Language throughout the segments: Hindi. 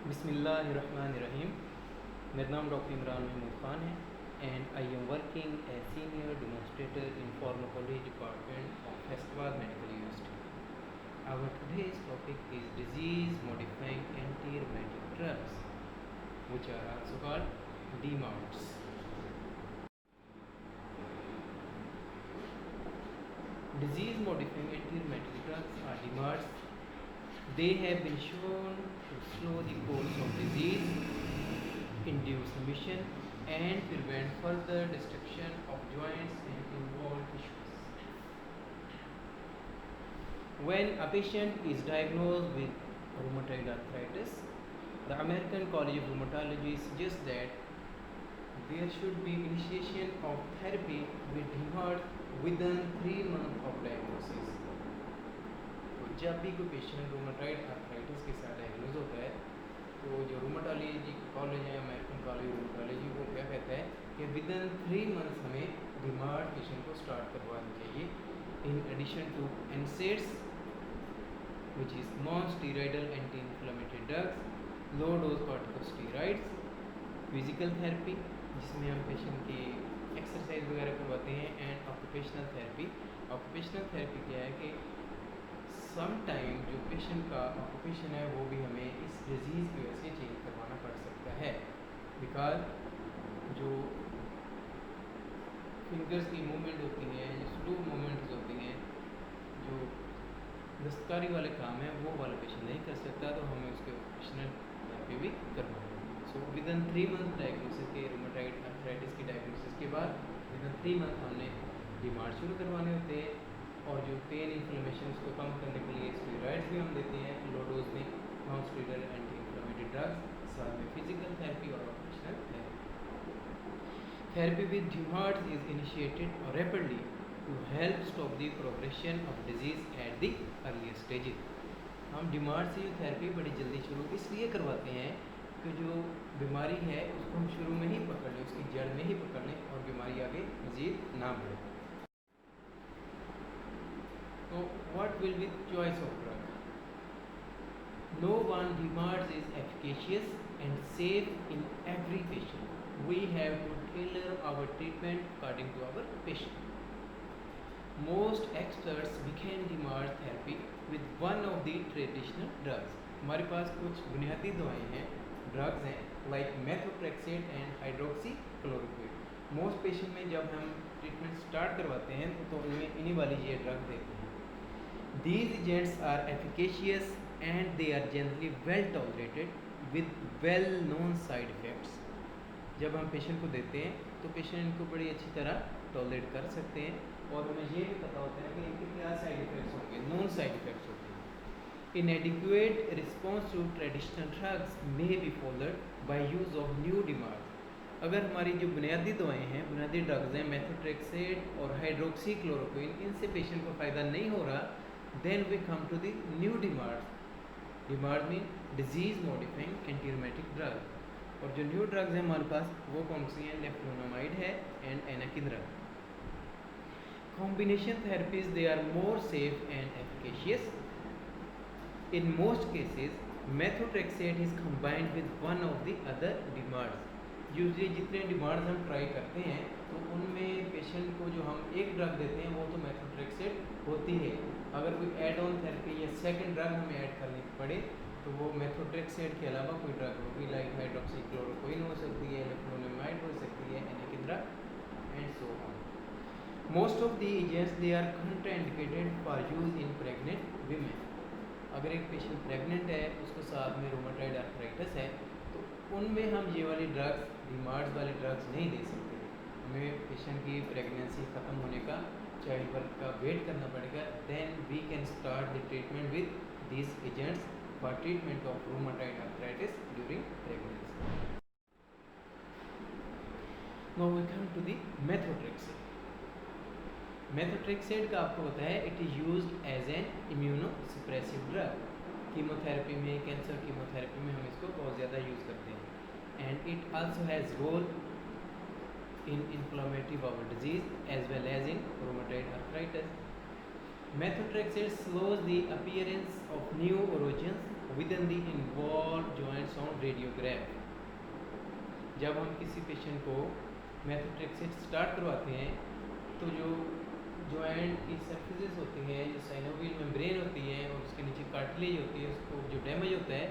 बिस्मिल्लाहिर्रहमानिर्रहीम। मेरा नाम डॉक्टर इमरान महमूद ख़ान है and I am working as senior demonstrator in pharmacology department of Faisalabad medical university. Our today's topic is disease modifying anti rheumatic drugs which are also called DMARDs. Disease modifying anti rheumatic drugs are DMARDs. They have been shown to slow the course of disease, induce remission, and prevent further destruction of joints and involved tissues. When a patient is diagnosed with rheumatoid arthritis, the American College of Rheumatology suggests that there should be initiation of therapy with DMARD within 3 months of diagnosis. जब भी कोई पेशेंट रूमेटॉइड आर्थराइटिस के साथ डायग्नोज होता है तो जो रूमेटोलॉजी कॉलेज है अमेरिकन कॉलेज रूमेटोलॉजी वो क्या कहता है कि विद इन 3 मंथ्स हमें DMARD पेशेंट को स्टार्ट करवाना चाहिए in addition to NSAIDs which is non steroidal anti inflammatory drugs, low dose corticosteroids, physical therapy जिसमें हम पेशेंट की एक्सरसाइज वगैरह करवाते हैं, and occupational therapy. Occupational therapy क्या है कि सम टाइम जो पेशेंट का ऑक्यूपेशन है वो भी हमें इस डिजीज़ की वजह से चेंज करवाना पड़ सकता है, बिकॉज जो फिंगर्स की मूवमेंट होती हैं, जो स्लो मूवमेंट्स होती हैं, जो दस्तकारी वाले काम है वो वाला पेशेंट नहीं कर सकता, तो हमें उसके ऑक्यूपेशनल थेरेपी भी करवानी है। So with in 3 month diagnosis के रूमेटॉइड आर्थराइटिस की डायग्नोसिस के बाद विद इन 3 मंथ हमने DMARD शुरू करवाने होते हैं, और जो पेन इन्फ्लेमेशन उसको कम करने के लिए स्टेरॉइड्स भी हम देते हैं, लो डोज में non steroidal anti inflammatory drugs, साथ में फिजिकल थेरेपी और occupational therapy. Therapy with DMARD is initiated rapidly to help stop the progression of disease at the earliest stages. हम DMARD से जो थेरेपी बड़ी जल्दी शुरू इसलिए करवाते हैं कि जो बीमारी है उसको हम शुरू में ही पकड़ लें, उसकी जड़ में ही पकड़ लें और बीमारी आगे मज़ीद ना बढ़े। So what will be the choice of drug? No one DMARD is efficacious and safe in every patient. We have to tailor our treatment according to our patient. Most experts begin DMARD therapy with one of the traditional drugs. हमारे पास कुछ बुनियादी दवाएं हैं, ड्रग्स हैं, like methotrexate and hydroxychloroquine. Most patient में जब हम ट्रीटमेंट स्टार्ट करवाते हैं तो उनमें इन्हीं वाली ये ड्रग देते हैं। These agents are efficacious and they are generally well tolerated with well-known side effects. जब हम पेशेंट को देते हैं तो पेशेंट इनको बड़ी अच्छी तरह टॉलरेट कर सकते हैं और हमें ये भी पता होता है कि इनके क्या साइड इफ़ेक्ट्स होंगे, नॉन साइड इफ़ेक्ट्स होते हैं। Inadequate response to traditional drugs may be followed by use of new DMARD. अगर हमारी जो बुनियादी दवाएं हैं, बुनियादी ड्रग्स हैं, मेथोट्रेक्सेट और हाइड्रोक्सीक्लोरोक्विन, इनसे पेशेंट को फ़ायदा नहीं हो रहा, then we come to the new DMARD. DMARD mean disease modifying anti rheumatic drug. और जो न्यू ड्रग्स हैं हमारे पास वो कौन सी हैं? लेफ्लोनामाइड है and एनाकिंद्रा। Combination therapies they are more safe and efficacious. In most cases, methotrexate is combined with one of the other DMARDs. Usually जितने DMARDs हम ट्राई करते हैं तो उनमें पेशेंट को जो हम एक ड्रग देते हैं वो तो मेथोट्रेक्सेट होती है। अगर कोई एड ऑन थेरेपी या सेकंड ड्रग हमें ऐड करनी पड़े तो वो मेथोट्रेक्सेट के अलावा कोई ड्रग होगी, लाइक हाइड्रोक्सीक्लोरोक्विन हो सकती है, लेफ्लोनामाइड हो सकती है, anakinra and so on. Most of the agents they are contraindicated for use in pregnant women. अगर एक पेशेंट प्रेग्नेंट है, उसको साथ में रूमेटॉइड आर्थराइटिस है, तो उनमें हम ये वाली ड्रग्स DMARD वाली ड्रग्स नहीं दे सकते। हमें पेशेंट की प्रेगनेंसी ख़त्म होने का, चाइल्ड बर्थ का वेट करना पड़ेगा, then we can start the treatment with these agents for treatment of rheumatoid arthritis during pregnancy. Now we come to the methotrexate. Methotrexate का आपको पता है it is used as an immunosuppressive drug. Chemotherapy में, कैंसर कीमोथेरेपी में हम इसको बहुत ज़्यादा यूज़ करते हैं, and it also has role in inflammatory bowel disease as well as in rheumatoid arthritis. Methotrexate slows the appearance of new erosions within the involved joints on radiograph. जब हम किसी पेशेंट को मेथोट्रेक्सेट स्टार्ट करवाते हैं तो जो जॉइंट की सर्फेसेस होती हैं, जो साइनोवियल मेम्ब्रेन होती है और उसके नीचे कार्टिलेज होती है, उसको जो डैमेज होता है,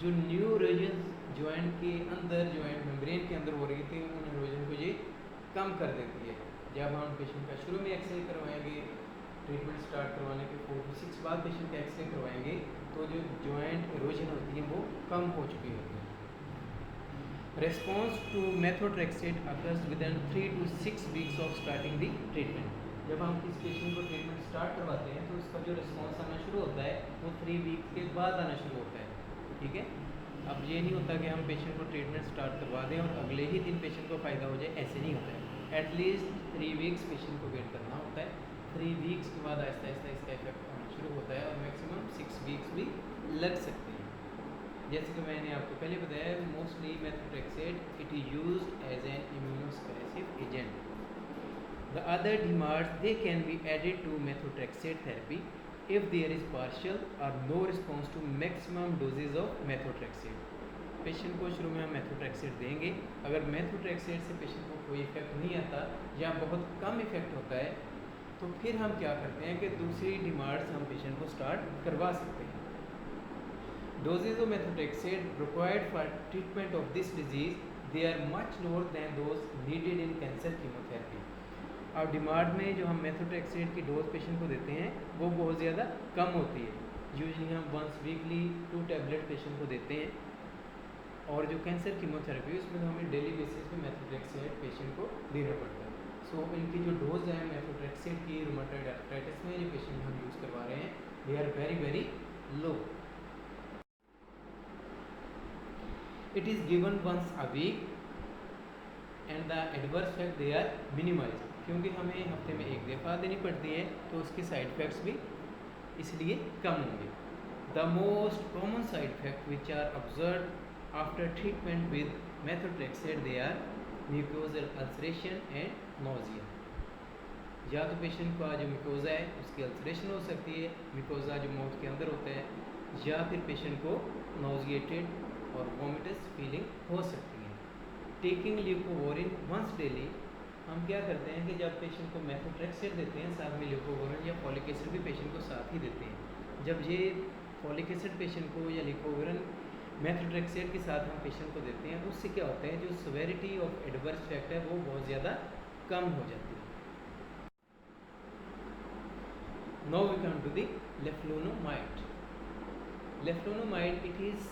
जो न्यू इरोजन जॉइंट के अंदर, जॉइंट मेम्ब्रेन के अंदर हो रही थी, उन इरोजन को ये कम कर देती है। जब हम पेशेंट का शुरू में एक्सरे करवाएंगे, ट्रीटमेंट स्टार्ट करवाने के 4 to 6 बाद पेशेंट का एक्सरे करवाएंगे, तो जो जॉइंट इरोजन होती है वो कम हो चुकी होती है। Response to methotrexate occurs within 3 to 6 weeks of starting the treatment. जब हम किसी पेशेंट को ट्रीटमेंट स्टार्ट करवाते हैं तो उसका जो रिस्पॉन्स आना शुरू होता है वो 3 वीक्स के बाद आना शुरू होता है, ठीक है। अब ये नहीं होता कि हम पेशेंट को ट्रीटमेंट स्टार्ट करवा दें और अगले ही दिन पेशेंट को फ़ायदा हो जाए, ऐसे नहीं होता है। एटलीस्ट 3 वीक्स पेशेंट को वेट करना होता है। 3 वीक्स के बाद आहिस्ता आहिस्ता इसका इफेक्ट आना शुरू होता है और मैक्सिमम 6 वीक्स भी लग सकते हैं। जैसे कि मैंने आपको पहले बताया, mostly methotrexate it is used as an immunosuppressive agent. The other DMARDs they can be added to methotrexate therapy if there is partial or no response to maximum doses of methotrexate. Patient को शुरू में हम मेथोट्रेक्सेट देंगे, अगर मेथोट्रेक्सेट से पेशेंट को कोई इफेक्ट नहीं आता या बहुत कम इफेक्ट होता है तो फिर हम क्या करते हैं कि दूसरी DMARDs हम पेशेंट को स्टार्ट करवा सकते हैं। Doses of methotrexate required for treatment of this disease they are much lower than those needed in cancer chemotherapy. अब DMARD में जो हम मेथोट्रेक्सेट की डोज पेशेंट को देते हैं वो बहुत ज़्यादा कम होती है। यूजली हम वंस वीकली 2 टैबलेट पेशेंट को देते हैं, और जो कैंसर कीमोथेरेपी उसमें तो हमें डेली बेसिस पे मेथोट्रेक्सेट पेशेंट को देना पड़ता है। सो इनकी जो डोज है मेथोट्रेक्सेट की रूमेटॉइड आर्थराइटिस में जो पेशेंट हम यूज़ करवा रहे हैं they are very very low. It is given once a week and the adverse effect they are minimized. क्योंकि हमें हफ्ते में एक दफ़ा देनी पड़ती है तो उसके साइड इफ़ेक्ट्स भी इसलिए कम होंगे। The most common side effects which are observed after treatment with methotrexate they are mucosal ulceration and nausea. या तो पेशेंट का जो म्यूकोजा है उसकी अल्सरेशन हो सकती है, म्यूकोजा जो माउथ के अंदर होता है, या फिर पेशेंट को नोजिएटेड और वोमिटस फीलिंग हो सकती है। टेकिंग ल्यूकोवोरिन वंस डेली, हम क्या करते हैं कि जब पेशेंट को मेथोट्रेक्सेट देते हैं साथ में ल्यूकोवोरिन या फॉलिक एसिड भी पेशेंट को साथ ही देते हैं। जब ये फॉलिक एसिड पेशेंट को या ल्यूकोवोरिन मेथोट्रेक्सेट के साथ हम पेशेंट को देते हैं उससे क्या होता है, जो सिविरिटी ऑफ एडवर्स इफेक्ट है वो बहुत ज़्यादा कम हो जाती है। Now we come to the leflunomide. Leflunomide, it is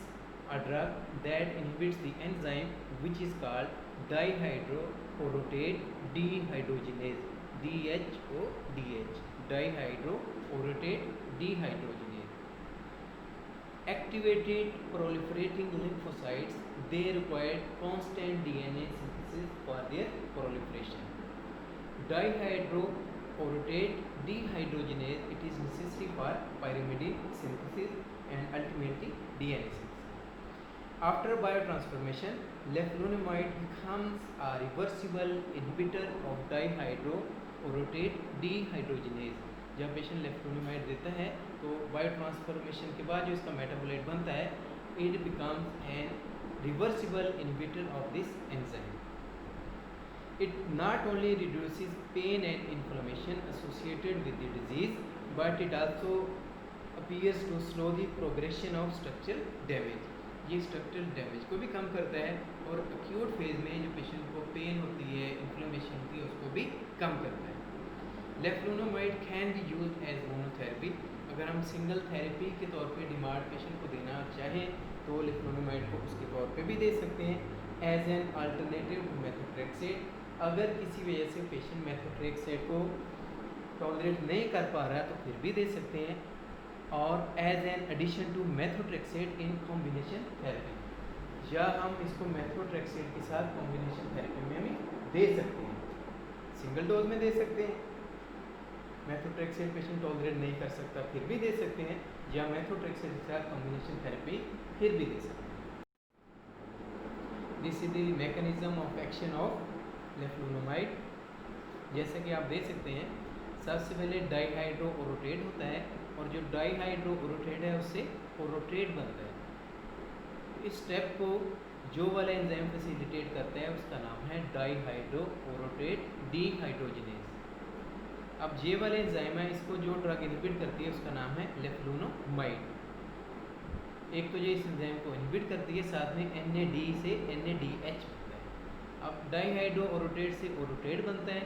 a drug that inhibits the enzyme which is called dihydroorotate dehydrogenase, DHODH, dihydroorotate dehydrogenase. Activated proliferating lymphocytes, they require constant DNA synthesis for their proliferation. Dihydroorotate dehydrogenase, it is necessary for pyrimidine synthesis and ultimately DNA synthesis. After biotransformation, leflunomide becomes a reversible inhibitor of dihydroorotate dehydrogenase. जब पेशेंट लेफ्लुनोमाइड देता है तो बायोट्रांसफॉर्मेशन के बाद जो इसका मेटाबोलाइट बनता है, it becomes N reversible inhibitor of this enzyme. It not only reduces pain and inflammation associated with the disease, but it also appears to slow the progression of structural damage. ये स्ट्रक्चरल डैमेज को भी कम करता है और एक्यूट फेज में जो पेशेंट को पेन होती है, इन्फ्लेमेशन होती है, उसको भी कम करता है. Leflunomide can be use as monotherapy. अगर हम सिंगल थेरेपी के तौर पे DMARD पेशेंट को देना चाहें तो लेफ्लुनोमाइड को उसके तौर पे भी दे सकते हैं as an alternative to methotrexate. अगर किसी वजह से पेशेंट मेथोट्रेक्सेट को टॉलरेट नहीं कर पा रहा है तो फिर भी दे सकते हैं, और as an addition to methotrexate in combination therapy, या हम इसको मेथोट्रेक्सेट के साथ कॉम्बिनेशन थेरेपी में भी दे सकते हैं. सिंगल डोज में दे सकते हैं, मेथोट्रेक्सेट पेशेंट टॉलरेट नहीं कर सकता फिर भी दे सकते हैं, या मेथोट्रेक्सेट के साथ कॉम्बिनेशन थेरेपी फिर भी दे सकते हैं. This is the mechanism of action of leflunomide. जैसे कि आप देख सकते हैं, सबसे पहले डाईहाइड्रोओरोटेट होता है, और जो डाईहाइड्रोओरोटेट है उससे ओरोटेट बनता है। इस स्टेप को जो वाला एंजाइम फैसिलिटेट करता है उसका नाम है डाईहाइड्रो ओरोटेट डीहाइड्रोजिनेज। अब ये वाले एंजाइम है, इसको जो ड्रग इनहिबिट करती है उसका नाम है लेफ्लुनोमाइड। एक तो ये इस एंजाइम को इनहिबिट करती है, साथ में NAD से NADH बनता है। अब डाईहाइड्रो ओरोटेट से ओरोटेट बनता है,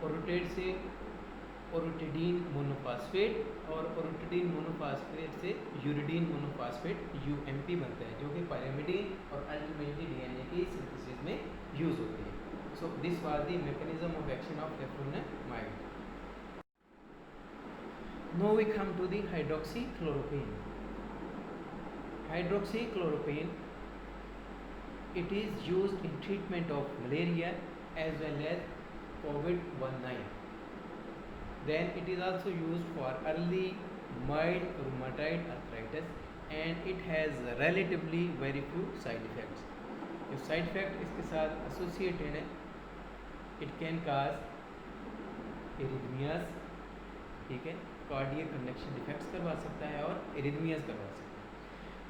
ओरोटेट से ओरोटिडीन मोनोफास्फेट और ओरोटिडीन मोनोफास्फेट से यूरिडीन मोनोफास्फेट UMP बनता है, जो कि पायरिमिडीन और अल्टीमेटली DNA की सिंथेसिस में यूज होती है। So this was the mechanism of action of leflunomide. Now we come to the hydroxychloroquine. Hydroxychloroquine, it is used in treatment of malaria as well as COVID-19. Then it is also used for early mild rheumatoid arthritis and it has relatively very few side effects. जो साइड इफेक्ट इसके साथ एसोसिएटेड है, इट कैन काज एरिथमियाज, ठीक है, कार्डियक कंडक्शन डिफेक्ट्स करवा सकता है और एरिथमियाज करवा सकता है।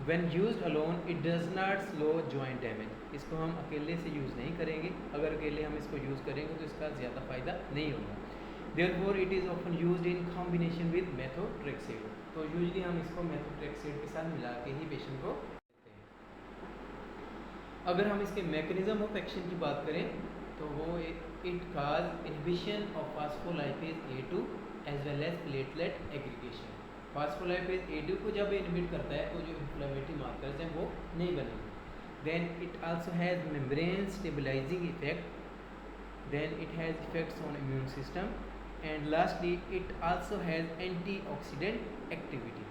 When used alone, it does not slow joint damage. इसको हम अकेले से यूज़ नहीं करेंगे, अगर अकेले हम इसको यूज़ करेंगे तो इसका ज़्यादा फ़ायदा नहीं होगा। Therefore, it is often used in combination with methotrexate. तो यूजली हम इसको methotrexate के साथ मिला के ही पेशेंट को देते हैं। अगर हम इसके मैकेनिज्म ऑफ एक्शन की बात करें तो वो it cause inhibition of phospholipase A2 as well as platelet aggregation. Phospholipase A2 को जब इनहिबिट करता है तो जो इन्फ्लेमेटरी मार्कर्स हैं वो नहीं बनेंगे। Then it also has membrane stabilising effect, then it has effects on immune system and lastly it also has antioxidant activity.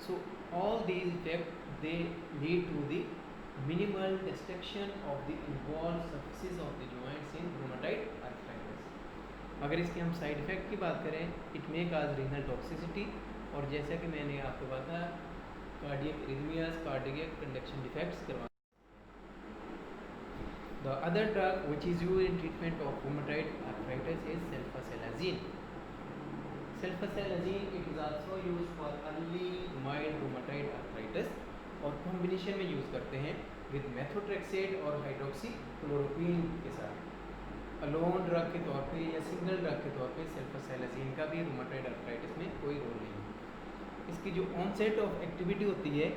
So all these effect they lead to the minimal destruction of the involved surfaces of the joints in rheumatoid arthritis। अगर इसके हम साइड इफ़ेक्ट की बात करें, it may cause renal toxicity, और जैसा कि मैंने आपको बताया cardiac arrhythmias, cardiac conduction defects करवा। The other drug which is used in treatment of rheumatoid arthritis is sulfasalazine. Sulfasalazine it is also used for early mild rheumatoid arthritis और कॉम्बिनेशन में यूज़ करते हैं विद मेथोट्रेक्सेट और हाइड्रोक्सीक्लोरोक्वीन के साथ। अलोन ड्रग के तौर पे या सिंगल ड्रग के तौर पे सल्फासेलाजीन का भी रूमेटॉइड आर्थराइटिस में कोई रोल नहीं है। इसकी जो ऑनसेट ऑफ एक्टिविटी होती है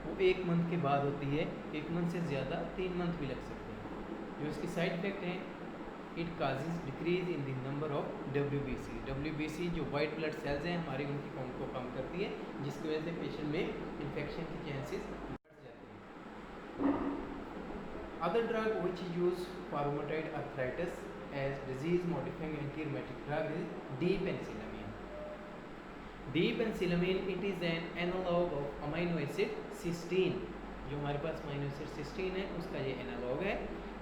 वो 1 मंथ के बाद होती है, 1 मंथ से ज़्यादा 3 मंथ भी लग सकते हैं। जो इसकी साइड इफेक्ट हैं, it causes decrease in the number of WBC जो वाइट ब्लड सेल्स हैं हमारी, उनकी काउंट को कम करती है, जिसकी वजह से पेशेंट में इन्फेक्शन के चांसेस बढ़ जाते हैं। Other drug which is use for rheumatoid arthritis as disease modifying anti rheumatic drug is D-penicillamine। D-penicillamine it is an analogue of amino acid cysteine. जो हमारे पास अमाइनो एसिड सिस्टीन है उसका ये एनालॉग है।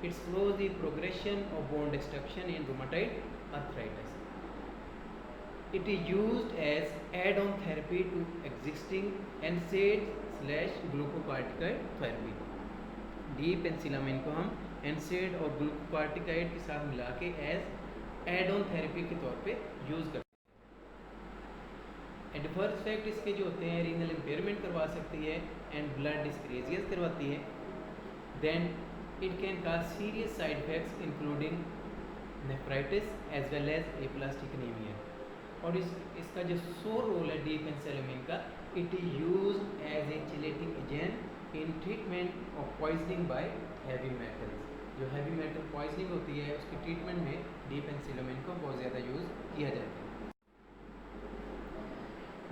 It slows the progression of bone destruction in rheumatoid arthritis. It is used as add-on therapy to existing NSAID/glucocorticoid therapy. D-penicillamine को हम NSAID और ग्लूकोकॉर्टिकॉइड के साथ मिला के एज एड-ऑन थेरेपी के तौर पे यूज़ करते हैं। एडवर्स इफेक्ट इसके जो होते हैं, रीनल इम्पेयरमेंट करवा सकती है एंड ब्लड डिस्क्रेजियस करवाती है। Then it can cause serious side effects including nephritis as well as aplastic anemia। और इसका जो सोल रोल है D-penicillamine का, it is used as a chelating agent in treatment of poisoning by heavy metals. जो हैवी मेटल पॉइजनिंग होती है उसकी ट्रीटमेंट में D-penicillamine को बहुत ज़्यादा यूज़ किया जाता है।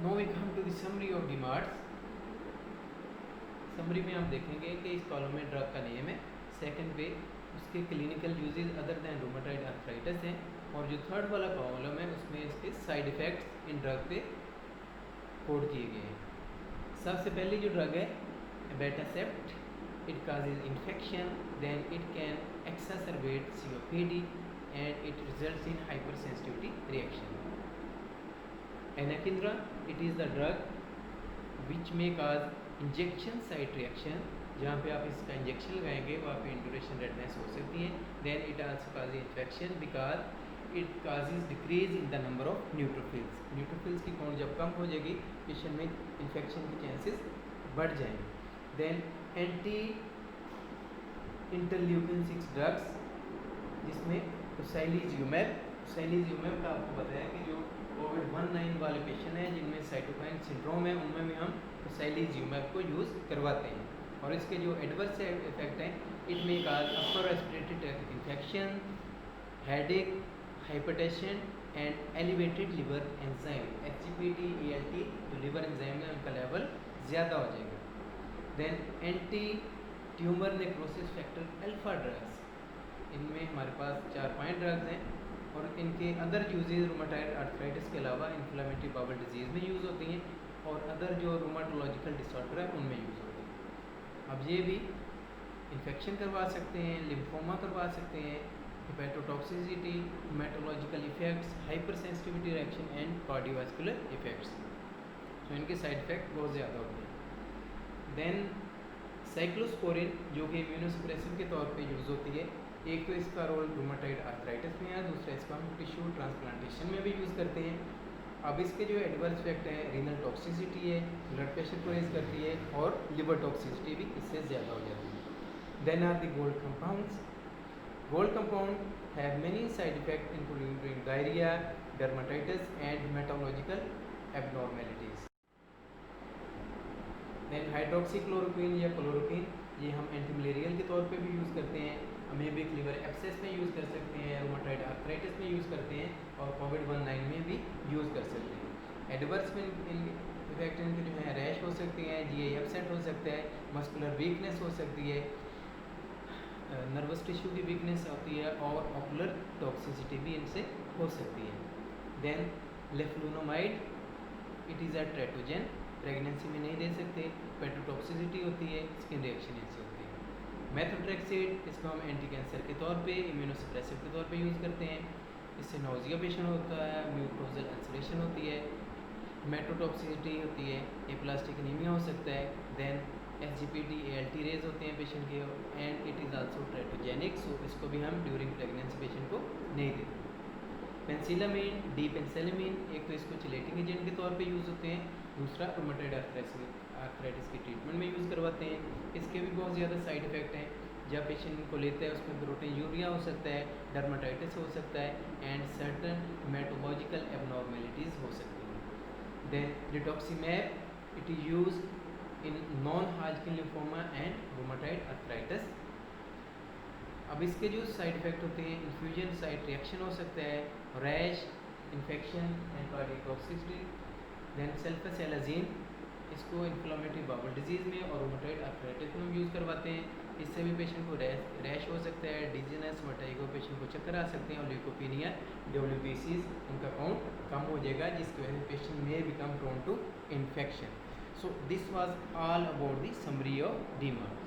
Now we come to the summary of DMARDs। Summary में आप देखेंगे कि इस कॉलम में ड्रग का नेम है, सेकंड पे उसके clinical uses other than rheumatoid arthritis हैं, और जो थर्ड वाला कॉलम है उसमें इसके साइड इफ़ेक्ट्स इन ड्रग पे कोड किए गए हैं। सबसे पहले जो ड्रग है abatacept, it causes infection, then it can exacerbate COPD and it results in hypersensitivity reaction. Anakinra, it is the drug which may cause injection site reaction. जहाँ पे आप इसका इंजेक्शन लगाएंगे वहाँ पे इंड्यूरेशन रेडनेस हो सकती है। Then it also cause infection because it causes decrease in the number of neutrophils. Neutrophils की काउंट जब कम हो जाएगी पेशेंट में इन्फेक्शन के चांसेस बढ़ जाएंगे। देन एंटी इंटरल्यूकिन 6 ड्रग्स, जिसमें टोसाइलिज़ुमैब का आपको बताया कि जो कोविड-19 वाले पेशेंट हैं जिनमें साइटोकाइन सिंड्रोम है, उनमें भी हम टोसाइलिज़ुमैब को यूज़ करवाते हैं। और इसके जो एडवर्स इफेक्ट हैं, इट में upper respiratory tract infection, headache, hypertension and elevated liver enzyme, HGPT ALT, जो लिवर एंजाइम है उनका लेवल ज़्यादा हो जाएगा। Then anti tumour necrosis factor alpha drugs, इनमें हमारे पास 4-5 ड्रग्स हैं और इनके अदर यूजेज रूमेटॉइड आर्थराइटिस के अलावा इन्फ्लेमेटरी बाउल डिजीज़ में यूज़ होती हैं और अदर जो रूमेटोलॉजिकल डिसऑर्डर है उनमें यूज़ होती हैं। अब ये भी इन्फेक्शन करवा सकते हैं, लिम्फोमा करवा सकते हैं, hepatotoxicity, haematological effects, hyper sensitivity reaction and cardiovascular effects. तो इनके साइड इफेक्ट बहुत ज़्यादा होते हैं। देन साइक्लोस्पोरिन, जो कि इम्यूनोसप्रेसिव के तौर पे यूज़ होती है। एक तो इसका रोल रूमेटॉइड आर्थराइटिस में है, दूसरा इसका हम टिश्यू ट्रांसप्लांटेशन में भी यूज़ करते हैं। अब इसके जो एडवर्स इफेक्ट है, रीनल टॉक्सिसिटी है, ब्लड प्रेशर को रेज करती है और लिवर टॉक्सिसिटी भी इससे ज़्यादा हो जाती है। Then are the gold compounds. Gold compound have many side effect including diarrhoea, dermatitis and haematological abnormalities. Then hydroxychloroquine या क्लोरोक्विन, ये हम एंटीमलेरियल के तौर पे भी यूज़ करते हैं, अमेबिक लिवर एब्सेस में यूज़ कर सकते हैं, रूमेटॉइड आर्थराइटिस में यूज़ करते हैं और कोविड-19 में भी यूज़ कर सकते हैं। एडवर्स में इफेक्ट इनके जो है रैश हो सकते हैं, GI एब्सेंट हो सकता है, मस्कुलर वीकनेस हो सकती है, नर्वस टिश्यू की वीकनेस होती है और ऑकुलर टॉक्सिसिटी भी इनसे हो सकती है। Then leflunomide, it is a teratogen, pregnancy में नहीं दे सकते, पेटोटॉक्सिसिटी होती है, स्किन रिएक्शन इनसे होती है। मेथोट्रेक्सेट, इसको हम एंटी कैंसर के तौर पे, इम्यूनोसप्रेसिव के तौर पे यूज़ करते हैं। इससे नोजिया पेशेंट होता है, म्यूकोजल अल्सरेशन होती है, मेटोटॉक्सिसिटी होती है, एप्लास्टिक एनीमिया हो सकता है। देन HGPT ALT रेज होते हैं पेशेंट के एंड इट इज़ आल्सो ट्रेटोजेनिक, सो इसको भी हम ड्यूरिंग प्रेगनेंसी पेशेंट को नहीं देते। पेंसिलामिन, डीपेंसिलामिन, एक तो इसको चिलेटिंग एजेंट के तौर पे यूज़ होते हैं, दूसरा रूमेटॉइड आर्थराइटिस की ट्रीटमेंट में यूज़ करवाते हैं। इसके भी बहुत ज़्यादा साइड इफ़ेक्ट हैं। जब पेशेंट इनको लेते हैं उसमें प्रोटीनयूरिया हो सकता है, डर्माटाइटिस हो सकता है एंड सर्टन हेमेटोलॉजिकल एबनॉर्मेलिटीज़ हो सकती हैं। Then rituximab, it is use in non Hodgkin lymphoma and rheumatoid arthritis. अब इसके जो साइड इफ़ेक्ट होते हैं, इन्फ्यूजन साइड रिएक्शन हो सकता है, rash, infection and cardiotoxicity. Then sulfasalazine, इसको इन्फ्लेमेटरी बाउल डिजीज़ में और रूमेटॉइड आर्थराइटिस में यूज़ करवाते हैं। इससे भी पेशेंट को रैश हो सकता है, डिजीनेस, वर्टिगो, पेशेंट को चक्कर आ सकते हैं और ल्यूकोपीनिया, WBCs, उनका काउंट कम हो जाएगा, जिसकी वजह से पेशेंट में become prone to infection. So this was all about the summary of DMARD.